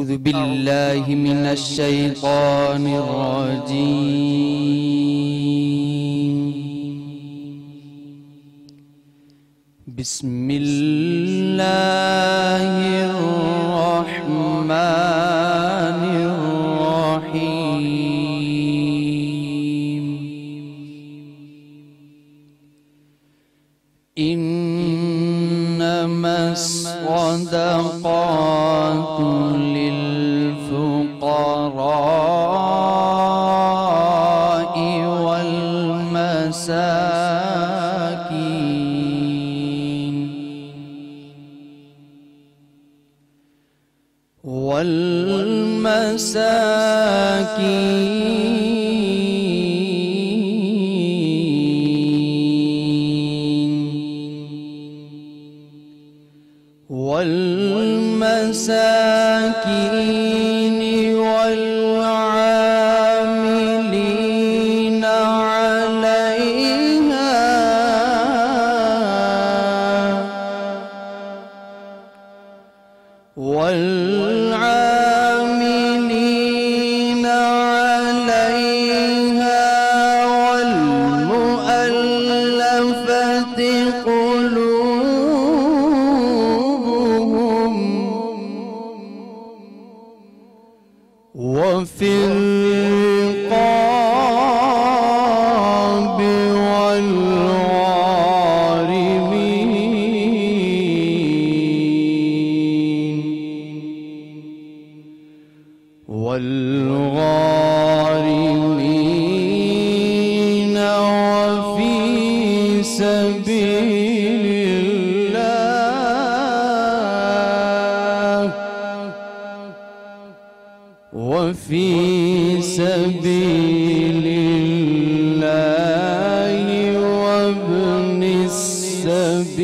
أعوذ بالله من الشيطان الرجيم. بسم الله الرحمن الرحيم. إنما الصدقات للفقراء والمساكين والعاملين عليها والمؤلفة قلوبهم وفي الرقاب والغارمين وفي سبيل الله وابن السبيل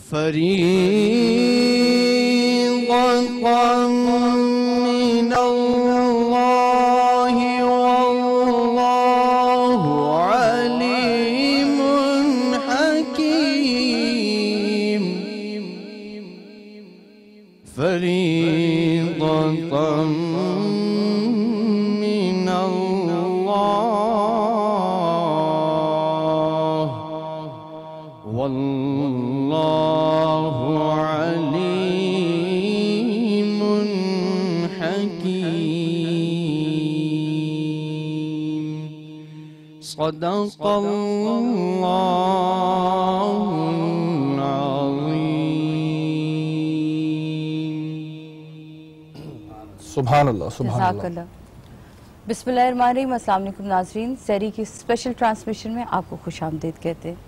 فريضة من الله والله عليم حكيم. فريضة من الله والله عليم حكيم. صدق الله سبحان اللہ سبحان اللہ. بسم اللہ الرحمن الرحیم. السلام علیکم ناظرین، سحری کی اسپیشل ٹرانسمیشن میں آپ کو خوش آمدید کہتے ہیں.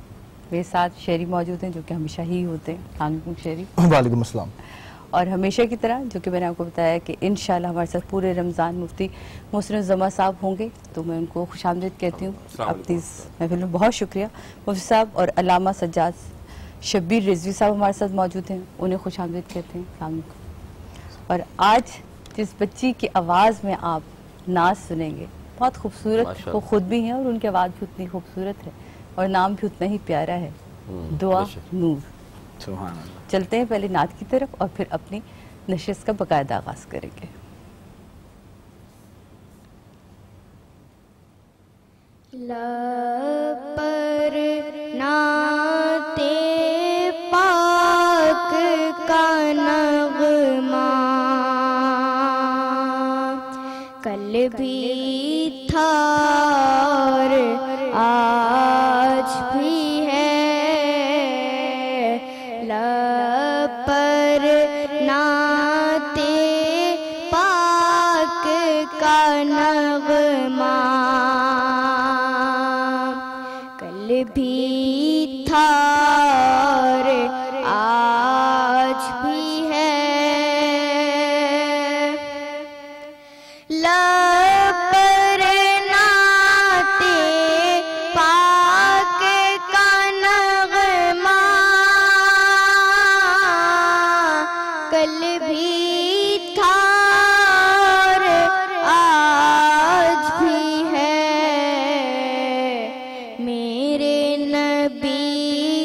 میرے ساتھ شہری موجود ہیں جو کہ ہمیشہ ہی ہوتے ہیں. السلام علیکم شہری. وعلیکم السلام. اور ہمیشہ کی طرح جو کہ میں نے آپ کو بتایا کہ انشاءاللہ ہمارے ساتھ پورے رمضان مفتی محسن الزما صاحب ہوں گے، تو میں ان کو خوش آمدید کہتی ہوں اپنی اس محفل میں. بہت شکریہ مفتی صاحب. اور علامہ سجاد شبیر رضوی صاحب ہمارے ساتھ موجود ہیں، انہیں خوش آمدید کہتے ہیں. السلام علیکم. اور آج جس بچی کی آواز میں آپ ناز سنیں گے، بہت خوبصورت وہ خود بھی ہیں اور ان کی آواز بھی اتنی خوبصورت ہے اور نام بھی اتنا ہی پیارا ہے، دعا نور. سبحان اللہ. چلتے ہیں پہلے نعت کی طرف اور پھر اپنی نشست کا باقاعدہ آغاز کریں گے. لب پر نعت پاک کا نغمہ کل بھی تھا اور آج بھی ہے. لب پر نعت پاک کا نغمہ کل بھی تھا اور آج بھی ہے. لب پر نعت پاک کا نغمہ کل بھی تھا اور آج بھی ہے. میرے نبی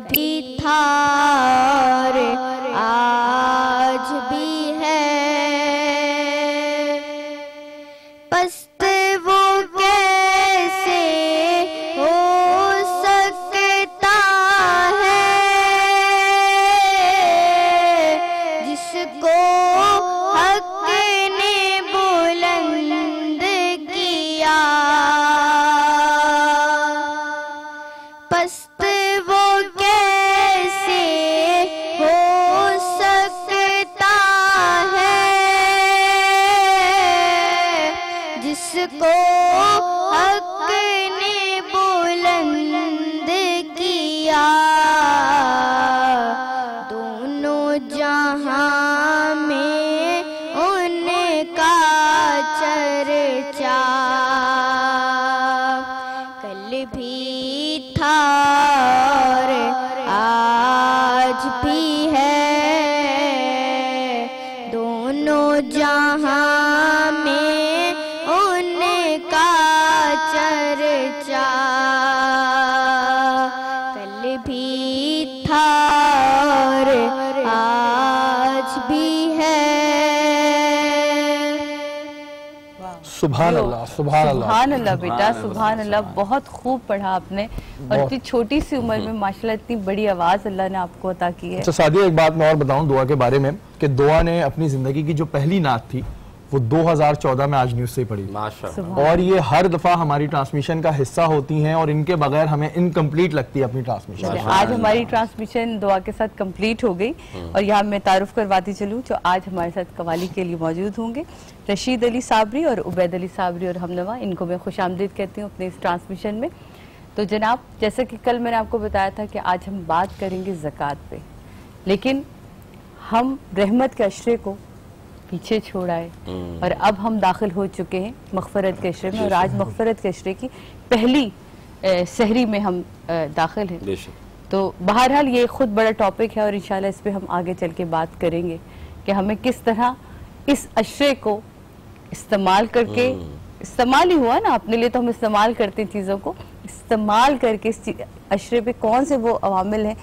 بھی تھا اور آج بھی ہے، پست وہ کیسے ہو سکتا ہے جس کو حق نے بلند کیا، پست وہ کیسے ہو سکتا ہے جس کو حق نے بلند کیا، دونوں جہاں میں ان کا چرچا کل بھی تھا اور آج بھی ہے، دونوں جہاں میں ان کا چرچا کل بھی تھا اور آج بھی ہے۔ سبحان اللہ، سبحان اللہ، سبحان اللہ بیٹا، سبحان اللہ، بہت خوب پڑھا آپ نے، اور اتنی چھوٹی سی عمر میں ماشاءاللہ اتنی بڑی آواز اللہ نے آپ کو عطا کی ہے۔ اچھا سعدیہ، ایک بات میں اور بتاؤں دعا کے بارے میں کہ دعا نے اپنی زندگی کی جو پہلی نعت تھی وہ 2014 میں آج نیوز سے پڑھی، اور یہ ہر دفعہ ہماری ٹرانسمیشن کا حصہ ہوتی ہیں، اور ان کے بغیر ہمیں انکمپلیٹ لگتی ہے اپنی ٹرانسمیشن۔ آج ہماری ٹرانسمیشن دعا کے ساتھ کمپلیٹ ہو گئی، اور یہاں میں تعارف کرواتی چلوں جو آج ہمارے ساتھ قوالی کے لیے موجود ہوں گے، رشید علی صابری اور عبید علی صابری اور ہمنوا، ان کو میں خوش آمدید کہتی ہوں اپنے اس ٹرانسمیشن میں۔ تو جناب، جیسا کہ کل میں نے آپ کو بتایا تھا کہ آج ہم بات کریں گے زکوٰۃ پہ، لیکن ہم رحمت کے عشرے کو پیچھے چھوڑ آئے اور اب ہم داخل ہو چکے ہیں مغفرت کے عشرے میں، اور آج مغفرت کے عشرے کی پہلی سحری میں ہم داخل ہیں۔ تو بہرحال یہ خود بڑا ٹاپک ہے، اور انشاءاللہ اس پہ ہم آگے چل کے بات کریں گے کہ ہمیں کس طرح اس عشرے کو استعمال کر کے، استعمال ہی ہوا نا، اپنے لیے تو ہم استعمال کرتے ہیں چیزوں کو، استعمال کر کے اس عشرے پہ کون سے وہ عوامل ہیں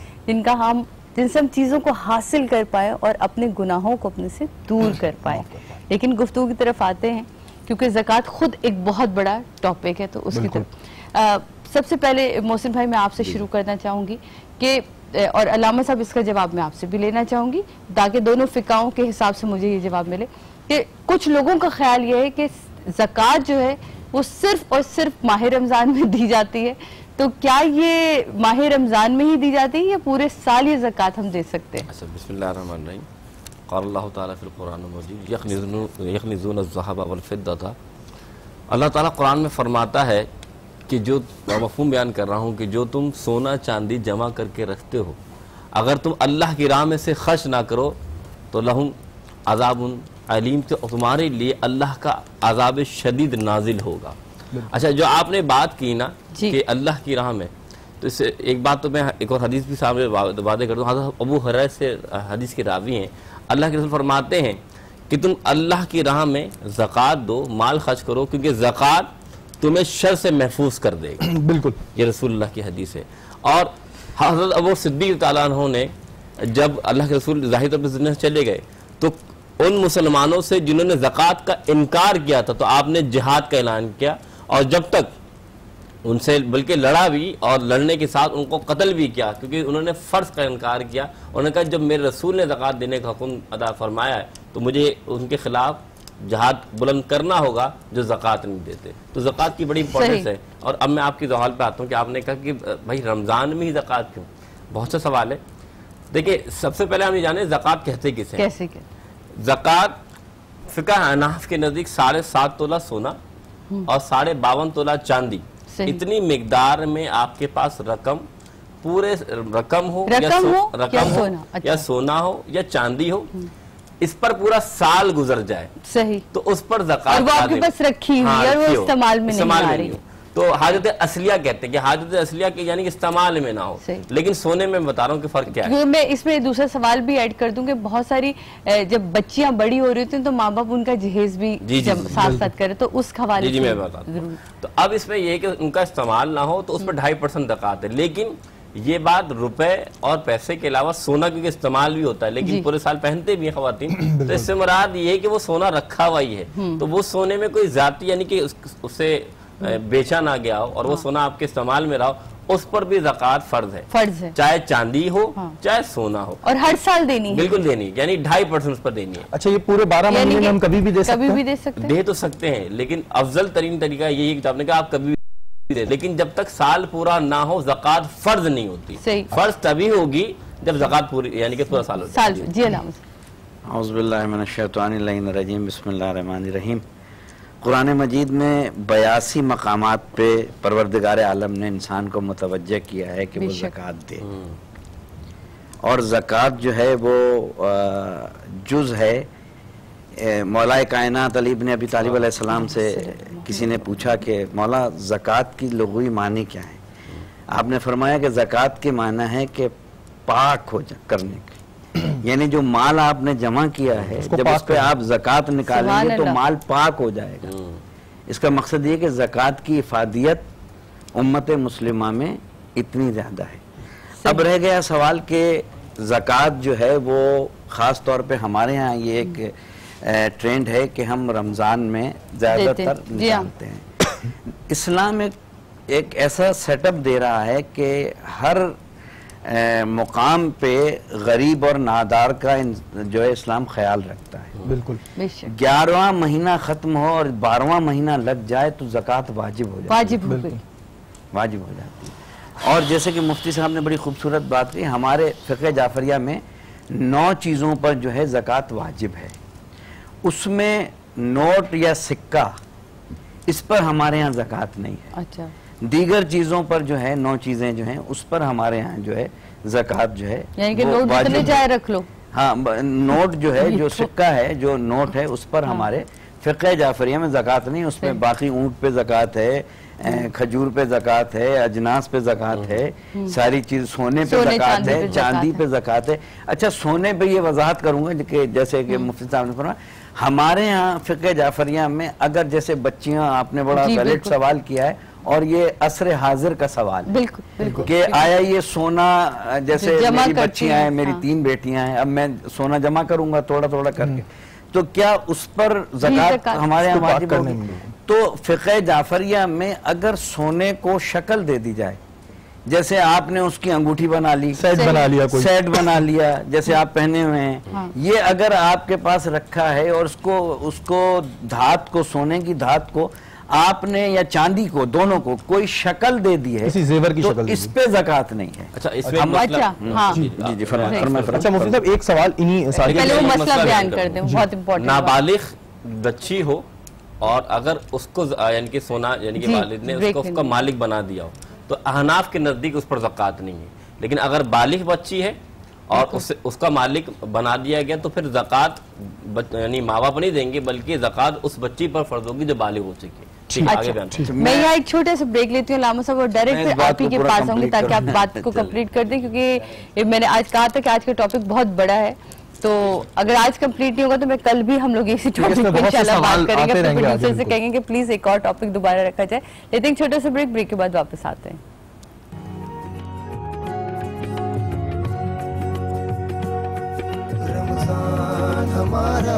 جن سے ہم چیزوں کو حاصل کر پائیں اور اپنے گناہوں کو اپنے سے دور کر پائیں۔ لیکن گفتگو کی طرف آتے ہیں، کیونکہ زکوٰۃ خود ایک بہت بڑا ٹاپک ہے، تو اس کی طرف سب سے پہلے محسن بھائی میں آپ سے شروع کرنا چاہوں گی کہ، اور علامہ صاحب اس کا جواب میں آپ سے بھی لینا چاہوں گی تاکہ دونوں فقہوں کے حساب سے مجھے یہ جواب ملے، کہ کچھ لوگوں کا خیال یہ ہے کہ زکوٰۃ جو ہے وہ صرف اور صرف ماہ رمضان میں دی جاتی ہے، تو کیا یہ ماہ رمضان میں ہی دی جاتی ہے یا پورے سال یہ زکوٰۃ ہم دے سکتے ہیں؟ بسم اللہ الرحمن الرحیم۔ قال اللہ تعالیٰ فی القرآن المجید یکنزون الذہب والفضة، اللہ تعالیٰ قرآن میں فرماتا ہے کہ جو مفہوم بیان کر رہا ہوں کہ جو تم سونا چاندی جمع کر کے رکھتے ہو، اگر تم اللہ کی راہ میں سے خرچ نہ کرو تو لہم عذاب علیم، تو تمہارے لیے اللہ کا عذاب شدید نازل ہوگا۔ اچھا، جو آپ نے بات کی نا کہ اللہ کی راہ میں، تو اس سے ایک بات تو میں ایک اور حدیث بھی سامنے وعدے کر دوں، حضرت ابو ہریرہ سے حدیث کے راوی ہیں، اللہ کے رسول فرماتے ہیں کہ تم اللہ کی راہ میں زکوٰۃ دو، مال خرچ کرو، کیونکہ زکوٰۃ تمہیں شر سے محفوظ کر دے گا۔ بالکل، یہ رسول اللہ کی حدیث ہے۔ اور حضرت ابو صدیق تعالیٰ عنہ نے جب اللہ کے رسول ظاہر طور پر زندہ چلے گئے تو ان مسلمانوں سے جنہوں نے زکوٰۃ کا انکار کیا تھا تو آپ نے جہاد کا اعلان کیا، اور جب تک ان سے بلکہ لڑا بھی، اور لڑنے کے ساتھ ان کو قتل بھی کیا، کیونکہ انہوں نے فرض کا انکار کیا۔ انہوں نے کہا جب میرے رسول نے زکوٰۃ دینے کا حکم ادا فرمایا ہے تو مجھے ان کے خلاف جہاد بلند کرنا ہوگا جو زکوٰۃ نہیں دیتے۔ تو زکوٰۃ کی بڑی امپورٹنس ہے۔ اور اب میں آپ کی سوال پہ آتا ہوں کہ آپ نے کہا کہ بھائی رمضان میں ہی زکوٰۃ کیوں؟ بہت سے سوال ہے۔ دیکھیں، سب سے پہلے ہم یہ جانیں زکوٰۃ کہتے کسے ہیں؟ کیسے کہ زکوٰۃ فقہ احناف کے نزدیک 7.5 تولہ سونا اور 52.5 تولہ چاندی، اتنی مقدار میں آپ کے پاس رقم، پورے رقم ہو یا سونا ہو یا چاندی ہو، اس پر پورا سال گزر جائے، صحیح، تو اس پر زکوٰۃ، اور وہ آپ کے پاس رکھی ہوئی ہے، وہ استعمال میں نہیں آ رہی، تو حاجت اصلیہ کہتے ہیں کہ حاجت اصلیہ کی یعنی کہ استعمال میں نہ ہو۔ لیکن سونے میں بتا رہا ہوں کہ فرق کیا ہے۔ میں اس میں دوسرا سوال بھی ایڈ کر دوں کہ بہت ساری جب بچیاں بڑی ہو رہی ہوتی ہیں تو ماں باپ ان کا جہیز بھی ساتھ ساتھ کرے، تو اس حوالے سے میں بتا دوں۔ تو اب اس میں یہ کہ ان کا استعمال نہ ہو تو اس پر 2.5% زکوٰۃ ہے، لیکن یہ بات روپے اور پیسے کے علاوہ سونا کیونکہ استعمال بھی ہوتا ہے لیکن پورے سال پہنتے بھی ہیں خواتین، تو اس سے مراد یہ ہے کہ وہ سونا رکھا ہوا ہی ہے، تو وہ سونے میں کوئی ذاتی یعنی کہ اسے بیچا نہ گیا ہو اور وہ سونا آپ کے استعمال میں رہا ہو، اس پر بھی زکوٰۃ فرض ہے، چاہے چاندی ہو چاہے سونا ہو، اور ہر سال دینی ہے، بالکل دینی، یعنی 2.5% اس پر دینی ہے۔ اچھا، یہ پورے 12 مہینے میں ہم کبھی بھی دے سکتے ہیں؟ دے تو سکتے ہیں، لیکن افضل ترین طریقہ یہی ہے کہ آپ نے کہا آپ کبھی بھی دے، لیکن جب تک سال پورا نہ ہو زکوٰۃ فرض نہیں ہوتی، فرض تبھی ہوگی جب زکوٰۃ پوری یعنی کہ پورا سال ہو جائے۔ جی علامہ اعوذ باللہ من الشیطان اللعین الرجیم، بسم اللہ الرحمن الرحیم۔ قرآن مجید میں 82 مقامات پہ پروردگار عالم نے انسان کو متوجہ کیا ہے کہ وہ زکوٰۃ دے، اور زکوٰۃ جو ہے وہ جز ہے۔ مولا کائنات علی بن ابی طالب علیہ السلام سے کسی نے پوچھا کہ مولا زکوٰۃ کی لغوی معنی کیا ہے؟ آپ نے فرمایا کہ زکوٰۃ کے معنی ہے کہ پاک ہو کرنے کے، یعنی جو مال آپ نے جمع کیا ہے جب اس پہ آپ زکوٰۃ نکالیں گے تو مال پاک ہو جائے گا۔ اس کا مقصد یہ کہ زکوٰۃ کی افادیت امت مسلمہ میں اتنی زیادہ ہے۔ اب رہ گیا سوال کہ زکوٰۃ جو ہے وہ خاص طور پہ ہمارے ہاں یہ ایک ٹرینڈ ہے کہ ہم رمضان میں زیادہ تر نکالتے ہیں۔ اسلام ایک ایسا سیٹ اپ دے رہا ہے کہ ہر مقام پہ غریب اور نادار کا جو ہے اسلام خیال رکھتا ہے۔ بالکل، 11واں مہینہ ختم ہو اور 12واں مہینہ لگ جائے تو زکوٰۃ واجب ہو جاتی ہے، واجب ہو جاتی ہے۔ اور جیسے کہ مفتی صاحب نے بڑی خوبصورت بات کی، ہمارے فقہ جعفریہ میں 9 چیزوں پر جو ہے زکوٰۃ واجب ہے، اس میں نوٹ یا سکہ اس پر ہمارے ہاں زکوٰۃ نہیں ہے۔ اچھا، دیگر چیزوں پر جو ہے 9 چیزیں جو ہیں اس پر ہمارے ہاں جو ہے زکوٰۃ جو ہے یعنی کہ نوٹ جتنے چاہے رکھ لو، ہاں نوٹ جو ہے جو سکہ ہے جو نوٹ ہے اس پر ہمارے فقہ جعفریہ میں زکوٰۃ نہیں، اس میں باقی اونٹ پہ زکوٰۃ ہے، کھجور پہ زکوٰۃ ہے، اجناس پہ زکوٰۃ ہے، ساری چیز سونے پہ زکوٰۃ ہے، چاندی پہ زکوٰۃ ہے۔ اچھا، سونے پہ یہ وضاحت کروں گا کہ جیسے کہ مفتی صاحب نے فرمایا ہمارے ہاں فقہ جعفریہ میں اگر جیسے بچیاں، آپ نے بڑا ویلڈ سوال کیا ہے اور یہ عصر حاضر کا سوال ہے کہ آیا یہ سونا، جیسے میری بچیاں ہیں، میری 3 بیٹیاں ہیں، اب میں سونا جمع کروں گا تھوڑا تھوڑا کر کے، تو کیا اس پر زکوٰۃ ہمارے یہاں واجب ہوگی؟ تو فقہ جعفریہ میں اگر سونے کو شکل دے دی جائے، جیسے آپ نے اس کی انگوٹھی بنا لی، سیٹ بنا لیا جیسے آپ پہنے ہوئے ہیں، یہ اگر آپ کے پاس رکھا ہے اور اس کو دھات کو، سونے کی دھات کو آپ نے یا چاندی کو، دونوں کو کوئی شکل دے دی ہے تو اس پہ زکوٰۃ نہیں ہے۔ اچھا، اس میں اچھا مفتی صاحب ایک سوال پہلے وہ مسئلہ بیان کر دیں، بہت امپورٹنٹ۔ نابالغ بچی ہو اور اگر اس کو یعنی کہ سونا یعنی کہ والد نے اس کا مالک بنا دیا ہو تو احناف کے نزدیک اس پر زکوٰۃ نہیں ہے، لیکن اگر بالغ بچی ہے اور اس کا مالک بنا دیا گیا تو پھر زکوٰۃ یعنی ماں باپ نہیں دیں گے بلکہ زکوٰۃ اس بچی پر فرض ہوگی جو بالغ ہو چکی ہے۔ میں یہاں ایک چھوٹے سے بریک لیتی ہوں علامہ صاحب اور ڈائریکٹ آپ ہی کے پاس آؤں گی تاکہ آپ بات کو کمپلیٹ کر دیں، کیونکہ میں نے آج کہا تھا کہ آج کا ٹاپک بہت بڑا ہے، تو اگر آج کمپلیٹ نہیں ہوگا تو میں کل بھی ہم لوگ اسی ٹاپک پہ انشاءاللہ بات کریں گے، اپنے پروڈیوسر سے کہیں گے کہ پلیز ایک اور ٹاپک دوبارہ رکھا جائے۔ لیتے ہیں چھوٹے سے بریک کے بعد واپس آتے ہیں۔ رمضان ہمارا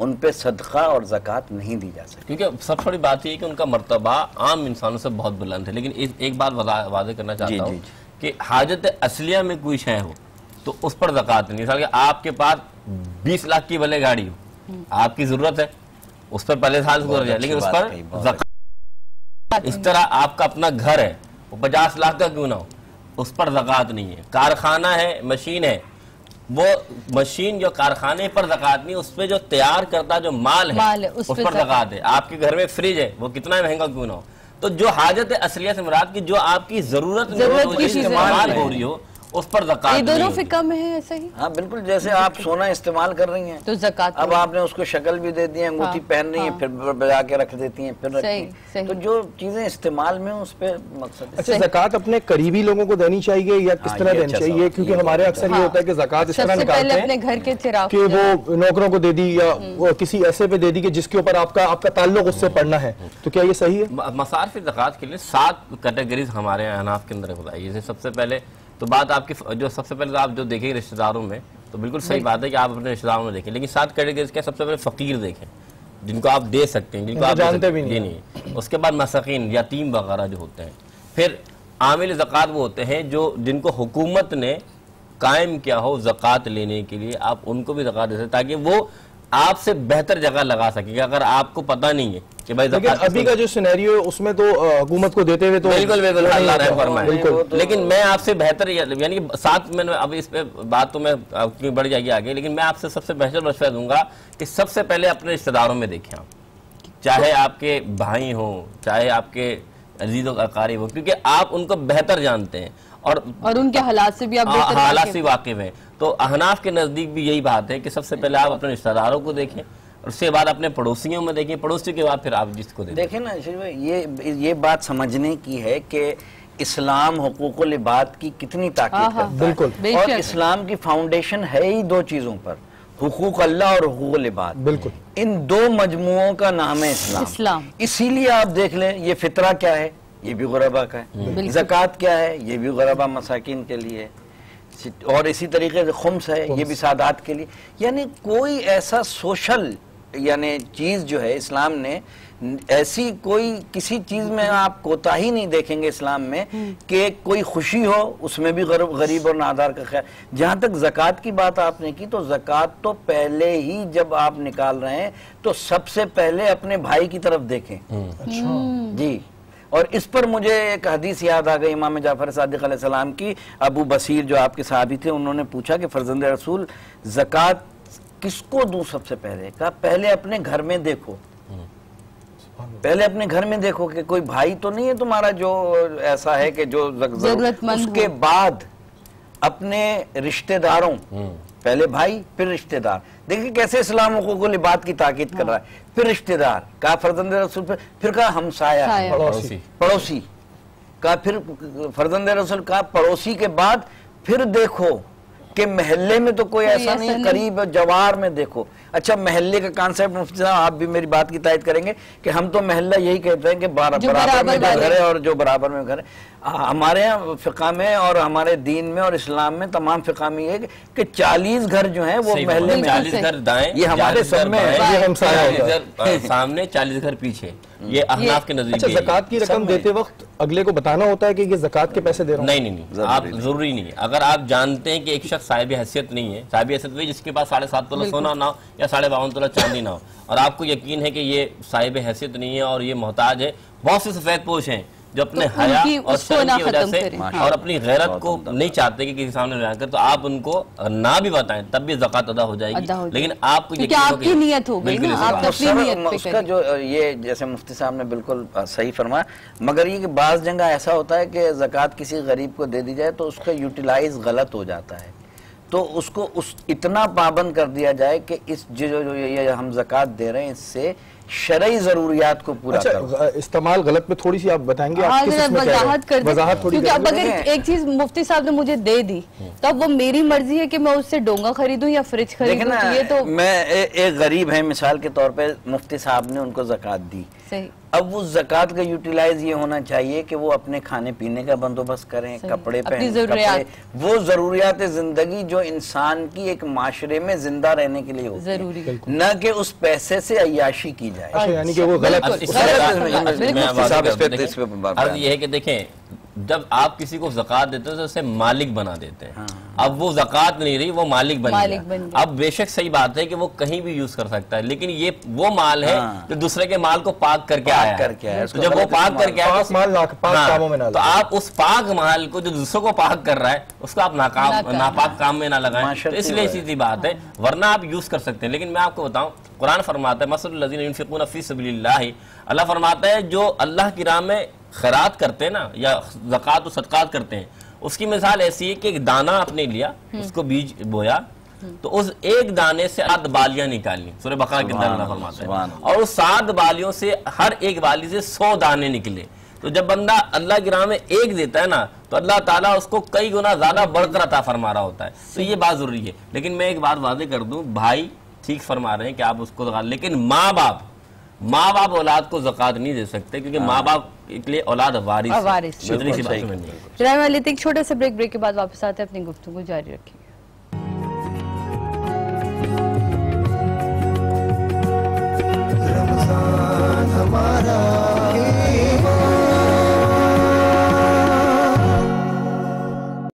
ان پہ صدقہ اور زکوٰۃ نہیں دی جا سکتی. کیونکہ سب سے بڑی بات یہ ہے کہ ان کا مرتبہ عام انسانوں سے بہت بلند ہے. لیکن ایک بات واضح کرنا چاہتا ہوں کہ حاجت اصلیہ میں کوئی شے ہو تو اس پر زکوٰۃ نہیں. مثال کہ آپ کے پاس 20 لاکھ کی بھلے گاڑی ہو, آپ کی ضرورت ہے, اس پر پہلے سال گزر جائے, لیکن اس پر زکوٰۃ. اس طرح آپ کا اپنا گھر ہے, وہ 50 لاکھ کا کیوں نہ ہو, اس پر زکوٰۃ نہیں ہے. کارخانہ ہے, مشین ہے, وہ مشین جو کارخانے پر زکوٰۃ نہیں, اس پہ جو تیار کرتا جو مال ہے اس پر زکوٰۃ ہے. آپ کے گھر میں فریج ہے, وہ کتنا مہنگا کیوں نہ ہو. تو جو حاجت اصلیہ سے مراد کی جو آپ کی ضرورت میں استعمال ہو رہی ہو اس پر زکوٰۃ. یہ دونوں فقہ میں ہیں ایسا ہی. ہاں بالکل, جیسے آپ سونا استعمال کر رہی ہیں تو زکوٰۃ, اب آپ نے اس کو شکل بھی دے دی ہے, انگوٹھی پہن رہی ہیں, پھر بجا کے رکھ دیتی ہیں, پھر رکھتی ہیں. تو جو چیزیں استعمال میں اس پہ مقصد. اچھا, زکوٰۃ اپنے قریبی لوگوں کو دینی چاہیے یا کس طرح دینی چاہیے؟ کیونکہ ہمارے اکثر یہ ہوتا ہے کہ زکوٰۃ اس طرح نکالتے ہیں کہ وہ نوکروں کو دے دی یا کسی ایسے پہ دے دی کہ جس کے اوپر آپ کا تعلق اس سے پڑنا ہے. تو کیا یہ صحیح ہے؟ مصارف زکوٰۃ کے لیے 7 کیٹیگریز ہمارے احناف کے اندر بتائی. جیسے سب سے پہلے تو بات آپ کی جو سب سے پہلے آپ جو دیکھیں رشتہ داروں میں, تو بالکل صحیح بات ہے کہ آپ اپنے رشتہ داروں میں دیکھیں, لیکن 7 کیٹیگریز کے سب سے پہلے فقیر دیکھیں جن کو آپ دے سکتے ہیں, جن کو آپ جانتے بھی نہیں. اس کے بعد مساکین, یتیم وغیرہ جو ہوتے ہیں. پھر عامل زکوٰۃ وہ ہوتے ہیں جو جن کو حکومت نے قائم کیا ہو زکوٰۃ لینے کے لیے, آپ ان کو بھی زکوٰۃ دے سکتے تاکہ وہ آپ سے بہتر جگہ لگا سکے گا. اگر آپ کو پتہ نہیں ہے کہ بھائی لیکن ابھی کا جو سینیریو ہے اس میں تو حکومت کو دیتے ہوئے تو بالکل اللہ رحم فرمائے. لیکن میں آپ سے بہتر, یعنی کہ ساتھ میں اب اس پہ بات تو میں بڑھ جائے گی آگے, لیکن میں آپ سے سب سے بہتر مشورہ دوں گا کہ سب سے پہلے اپنے رشتہ داروں میں دیکھیں آپ, چاہے آپ کے بھائی ہوں, چاہے آپ کے عزیز و اقارب ہوں, کیونکہ آپ ان کو بہتر جانتے ہیں اور ان کے حالات سے بھی آپ حالات سے واقف ہیں. تو احناف کے نزدیک بھی یہی بات ہے کہ سب سے پہلے آپ اپنے رشتہ داروں کو دیکھیں, اور اس کے بعد اپنے پڑوسیوں میں دیکھیں, پڑوسی کے بعد پھر آپ جس کو دیکھیں نا. یہ بات سمجھنے کی ہے کہ اسلام حقوق العباد کی کتنی تاکید کرتا ہے. بالکل, اور اسلام کی فاؤنڈیشن ہے ہی 2 چیزوں پر, حقوق اللہ اور حقوق العباد. بالکل, ان 2 مجموعوں کا نام ہے اسلام. اسی لیے آپ دیکھ لیں یہ فطرہ کیا ہے, یہ بھی غربا کا ہے. زکوٰۃ کیا ہے, یہ بھی غربا مساکین کے لیے, اور اسی طریقے سے خمس ہے, یہ بھی سادات کے لیے. یعنی کوئی ایسا سوشل یعنی چیز جو ہے اسلام نے, ایسی کوئی کسی چیز میں آپ کوتاہی نہیں دیکھیں گے اسلام میں کہ کوئی خوشی ہو اس میں بھی غریب اور نادار کا خیال. جہاں تک زکوٰۃ کی بات آپ نے کی, تو زکوٰۃ تو پہلے ہی جب آپ نکال رہے ہیں تو سب سے پہلے اپنے بھائی کی طرف دیکھیں. جی, اور اس پر مجھے ایک حدیث یاد آ گئی امام جعفر صادق علیہ السلام کی. ابو بصیر جو آپ کے صحابی تھے, انہوں نے پوچھا کہ فرزند رسول زکوٰۃ کس کو دوں سب سے پہلے؟ کہا پہلے اپنے گھر میں دیکھو, پہلے اپنے گھر میں دیکھو کہ کوئی بھائی تو نہیں ہے تمہارا جو ایسا ہے کہ جو ضرورت مند. اس کے بعد اپنے رشتہ داروں, پہلے بھائی پھر رشتہ دار. دیکھیں کیسے اسلام حقوق العباد کی تاکید کر رہا ہے. پھر رشتہ دار, کہا فرزند رسول, پھر کہا ہمسایہ, پڑوسی, کہا پھر فرزند رسول, کہا پڑوسی کے بعد پھر دیکھو کہ محلے میں تو کوئی ایسا نہیں ہے, قریب جوار میں دیکھو. اچھا, محلے کا کانسیپٹ مفتی صاحب آپ بھی میری بات کی تائید کریں گے کہ ہم تو محلہ یہی کہتے ہیں کہ برابر میں جو گھر ہے اور جو برابر میں گھر ہے. ہمارے یہاں فقہ میں اور ہمارے دین میں اور اسلام میں تمام فقہ میں یہ ہے کہ 40 گھر جو ہیں وہ محلے میں, 40 گھر دائیں, یہ ہمارے سب میں سامنے, 40 گھر پیچھے. یہ احناف کے نزدیک. اچھا, زکوٰۃ کی رقم دیتے وقت اگلے کو بتانا ہوتا ہے کہ یہ زکوٰۃ کے پیسے دے رہا ہوں؟ نہیں, آپ ضروری نہیں ہے. اگر آپ جانتے ہیں کہ ایک شخص صاحب حیثیت نہیں ہے, صاحب حیثیت وہی جس کے پاس 7.5 تولہ سونا نہ ہو یا 52.5 تولہ چاندی نہ ہو, اور آپ کو یقین ہے کہ یہ صاحب حیثیت نہیں ہے اور یہ محتاج ہے. بہت سے سفید پوش ہیں جو اپنے حیا اور شرم کی وجہ سے اور اپنی غیرت کو نہیں چاہتے کہ کسی سامنے بیان کریں, تو آپ ان کو نہ بھی بتائیں تب بھی زکوٰۃ ادا ہو جائے گی. لیکن آپ کو کیونکہ آپ کی نیت ہو گئی نا, آپ اپنی نیت پہ اس کا جو یہ جیسے مفتی صاحب نے بالکل صحیح فرمایا. مگر یہ کہ بعض جگہ ایسا ہوتا ہے کہ زکوٰۃ کسی غریب کو دے دی جائے تو اس کا یوٹیلائز غلط ہو جاتا ہے, تو اس کو اتنا پابند کر دیا جائے کہ اس جو یہ ہم زکوٰۃ دے رہے ہیں اس سے شرعی ضروریات کو پورا کرو. استعمال غلط میں تھوڑی سی آپ بتائیں گے؟ وضاحت کر دیں وضاحت تھوڑی. کیونکہ اب اگر ایک چیز مفتی صاحب نے مجھے دے دی تو اب وہ میری مرضی ہے کہ میں اس سے ڈونگا خریدوں یا فریج خریدوں. یہ تو میں ایک غریب ہے مثال کے طور پہ مفتی صاحب نے ان کو زکوٰۃ دی. صحیح. اب وہ زکوٰۃ کا یوٹیلائز یہ ہونا چاہیے کہ وہ اپنے کھانے پینے کا بندوبست کریں, کپڑے پہنیں, وہ ضروریات زندگی جو انسان کی ایک معاشرے میں زندہ رہنے کے لیے ہوتی ہے, نہ کہ اس پیسے سے عیاشی کی جائے. یعنی کہ وہ غلط. عرض یہ ہے کہ دیکھیں جب آپ کسی کو زکوٰۃ دیتے ہیں تو اسے مالک بنا دیتے ہیں. اب وہ زکوٰۃ نہیں رہی, وہ مالک بن گیا. اب بے شک صحیح بات ہے کہ وہ کہیں بھی یوز کر سکتا ہے, لیکن یہ وہ مال ہے جو دوسرے کے مال کو پاک کر کے آیا ہے. تو جب وہ پاک کر کے آیا تو آپ اس پاک مال کو جو دوسروں کو پاک کر رہا ہے اس کو آپ ناپاک کام میں نہ لگائیں. تو اس لیے سیدھی بات ہے, ورنہ آپ یوز کر سکتے ہیں. لیکن میں آپ کو بتاؤں قرآن فرماتا ہے مثل الذین ينفقون فی سبیل اللہ, اللہ فرماتا ہے جو اللہ کی راہ میں خیرات کرتے ہیں نا یا زکوٰۃ و صدقات کرتے ہیں, اس کی مثال ایسی ہے کہ ایک دانہ آپ نے لیا, اس کو بیج بویا, تو اس ایک دانے سے 7 بالیاں نکالی. سورہ بقرہ کے اندر اللہ فرماتا ہے, اور اس 7 بالیوں سے ہر ایک بالی سے 100 دانے نکلے. تو جب بندہ اللہ کی راہ میں ایک دیتا ہے نا تو اللہ تعالیٰ اس کو کئی گنا زیادہ بڑھ کر عطا فرما رہا ہوتا ہے. تو یہ بات ضروری ہے. لیکن میں ایک بات واضح کر دوں, بھائی ٹھیک فرما رہے ہیں کہ آپ اس کو زکوٰۃ, لیکن ماں باپ اولاد کو زکوٰۃ نہیں دے سکتے کیونکہ ماں باپ کے لیے اولاد وارث ہے. چلائیں والے ایک چھوٹا سا بریک کے بعد واپس آتے ہیں, اپنی گفتگو جاری رکھیں گے. رمضان ہمارا